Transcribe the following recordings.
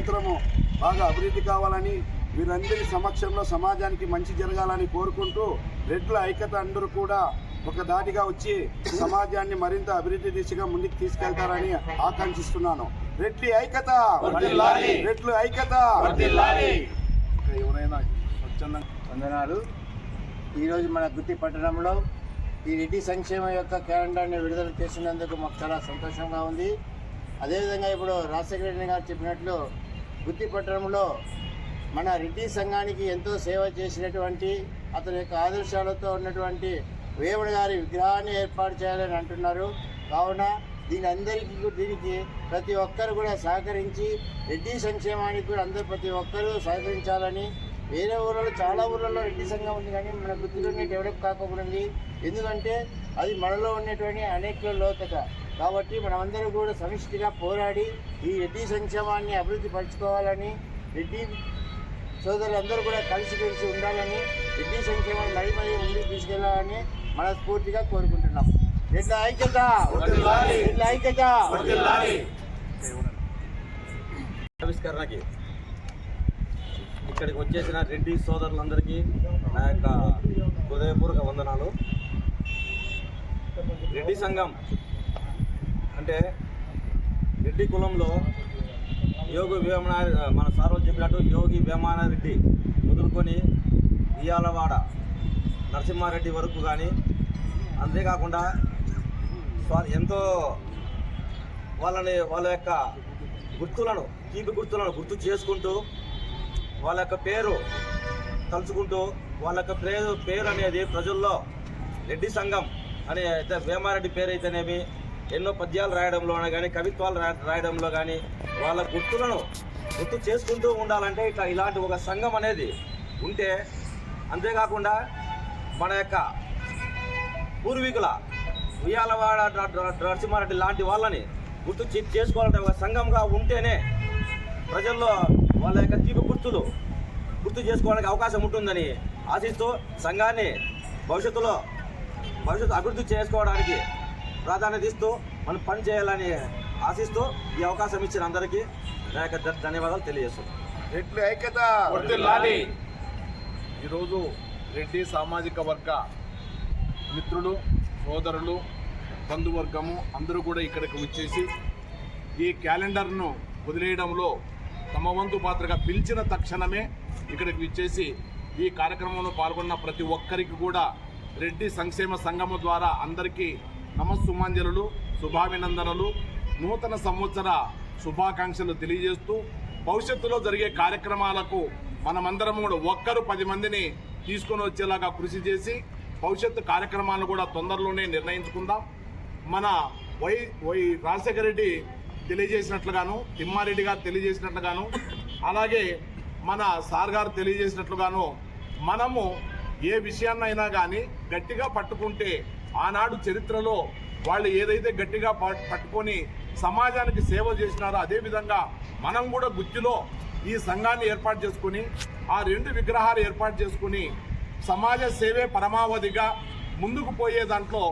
క్షేత్రము బాగా అభివృద్ధి కావాలని, వీరందరి సమక్షంలో సమాజానికి మంచి జరగాలని కోరుకుంటూ రెడ్ల ఐక్యత అందరూ కూడా ఒక దాటిగా వచ్చి సమాజాన్ని మరింత అభివృద్ధి దిశగా ముందుకు తీసుకెళ్తారని ఆకాంక్షిస్తున్నాను. రెడ్డి ఐక్యత, రెడ్లు ఐక్యత. ఎవరైనా వందనాలు. ఈరోజు మన గుత్తి పట్టణంలో ఈ రెడ్డి సంక్షేమం యొక్క క్యాలెండర్ని విడుదల చేసినందుకు మాకు చాలా సంతోషంగా ఉంది. అదేవిధంగా ఇప్పుడు రాజశేఖర రెడ్డి గారు చెప్పినట్లు గుత్తి పట్టణంలో మన రెడ్డి సంఘానికి ఎంతో సేవ చేసినటువంటి అతని యొక్క ఆదర్శాలతో ఉన్నటువంటి వేముడు గారి విగ్రహాన్ని ఏర్పాటు చేయాలని అంటున్నారు. కావున దీనికి ప్రతి ఒక్కరు కూడా సహకరించి రెడ్డి సంక్షేమానికి కూడా ప్రతి ఒక్కరూ సహకరించాలని. వేరే ఊళ్ళలో చాలా ఊళ్ళలో రెడ్డి సంఘం ఉంది, కానీ మన గుత్తిలోనే డెవలప్ కాకపోయింది. ఎందుకంటే అది మనలో ఉన్నటువంటి అనేక లోకత. కాబట్టి మనమందరూ కూడా సమిష్టిగా పోరాడి ఈ రెడ్డి సంక్షేమాన్ని అభివృద్ధి పరచుకోవాలని, రెడ్డి సోదరులందరూ కూడా కలిసిమెలిసి ఉండాలని, రెడ్డి సంక్షేమాన్ని మరీ ముందుకు తీసుకెళ్లాలని మనస్ఫూర్తిగా కోరుకుంటున్నాం. రెడ్ల ఐక్యత, రెడ్ల ఐక్యత. ఆవిష్కరణకి ఇక్కడికి వచ్చేసిన రెడ్డి సోదరులందరికీ నా యొక్క హృదయపూర్వక వందనాలు. రెడ్డి సంఘం అంటే రెడ్డి కులంలో మన సార్ చెప్పినట్టు యోగి వేమానారెడ్డి మొదలుకొని ఇయాలవాడ నరసింహారెడ్డి వరకు కానీ, అంతేకాకుండా ఎంతో వాళ్ళ యొక్క గుర్తులను, తీపి గుర్తులను గుర్తు చేసుకుంటూ, వాళ్ళ యొక్క పేరు తలుచుకుంటూ, వాళ్ళ యొక్క పేరు అనేది ప్రజల్లో రెడ్డి సంఘం అనే వేమారెడ్డి పేరు అయితేనేమి ఎన్నో పద్యాలు రాయడంలోనే కానీ, కవిత్వాలు రాయడంలో కానీ వాళ్ళ గుర్తులను గుర్తు చేసుకుంటూ ఉండాలంటే ఇలాంటి ఒక సంఘం అనేది ఉంటే, అంతేకాకుండా మన యొక్క పూర్వీకుల ఉయ్యాలవాడ నరసింహారెడ్డి లాంటి వాళ్ళని గుర్తు చేసుకోవాలంటే ఒక సంఘంగా ఉంటేనే ప్రజల్లో వాళ్ళ యొక్క తీపి గుర్తు చేసుకోవడానికి అవకాశం ఉంటుందని ఆశిస్తూ సంఘాన్ని భవిష్యత్తు అభివృద్ధి చేసుకోవడానికి ప్రాధాన్యత ఇస్తూ మనం పని చేయాలని ఆశిస్తూ ఈ అవకాశం ఇచ్చిన అందరికీ నా యొక్క ధన్యవాదాలు తెలియజేస్తున్నాను. రెడ్లు ఐక్యత. ఈరోజు రెడ్డి సామాజిక వర్గ మిత్రులు, సోదరులు, బంధువర్గము అందరూ కూడా ఇక్కడికి వచ్చేసి ఈ క్యాలెండర్ను వదిలేయడంలో తమ వంతు పాత్రగా పిలిచిన తక్షణమే ఇక్కడికి వచ్చేసి ఈ కార్యక్రమంలో పాల్గొన్న ప్రతి ఒక్కరికి కూడా రెడ్డి సంక్షేమ సంఘము ద్వారా అందరికీ నమస్సుమాంజలు, శుభాభినందనలు, నూతన సంవత్సర శుభాకాంక్షలు తెలియజేస్తూ భవిష్యత్తులో జరిగే కార్యక్రమాలకు మనమందరం కూడా ఒక్కరు 10 మందిని తీసుకొని వచ్చేలాగా కృషి చేసి భవిష్యత్తు కార్యక్రమాలను కూడా తొందరలోనే నిర్ణయించుకుందాం. మన రాజశేఖర రెడ్డి తెలియజేసినట్లుగాను, తిమ్మారెడ్డి గారు తెలియజేసినట్లుగాను, అలాగే మన సార్ గారు తెలియజేసినట్లుగాను మనము ఏ విషయాన్నైనా కానీ గట్టిగా పట్టుకుంటే ఆనాడు చరిత్రలో వాళ్ళు ఏదైతే గట్టిగా పట్టుకొని సమాజానికి సేవ చేసినారో అదేవిధంగా మనం కూడా గుత్తిలో ఈ సంఘాన్ని ఏర్పాటు చేసుకుని ఆ 2 విగ్రహాలు ఏర్పాటు చేసుకుని సమాజ సేవే పరమావధిగా ముందుకు పోయే దాంట్లో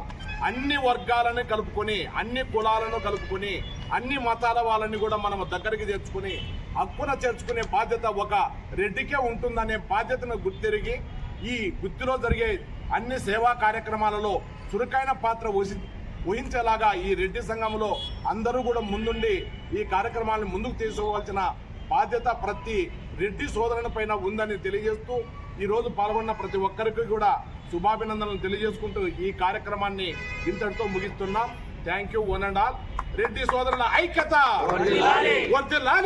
అన్ని వర్గాలను కలుపుకొని, అన్ని కులాలను కలుపుకొని, అన్ని మతాల వాళ్ళని కూడా మనం దగ్గరికి చేర్చుకుని హక్కున చేర్చుకునే బాధ్యత ఒక రెడ్డికే ఉంటుందనే బాధ్యతను గుర్తిరిగి ఈ గుత్తిలో జరిగే అన్ని సేవా కార్యక్రమాలలో చురుకైన పాత్ర వహించేలాగా ఈ రెడ్డి సంఘంలో అందరూ కూడా ముందుండి ఈ కార్యక్రమాలను ముందుకు తీసుకోవాల్సిన బాధ్యత ప్రతి రెడ్డి సోదరుని పైన ఉందని తెలియజేస్తూ ఈరోజు పాల్గొన్న ప్రతి ఒక్కరికి కూడా శుభాభినందనలు తెలియజేసుకుంటూ ఈ కార్యక్రమాన్ని ఇంతటితో ముగిస్తున్నాం. Thank you one and all. Reddy సోదరుల ఐక్యత వర్ధిల్లాలి.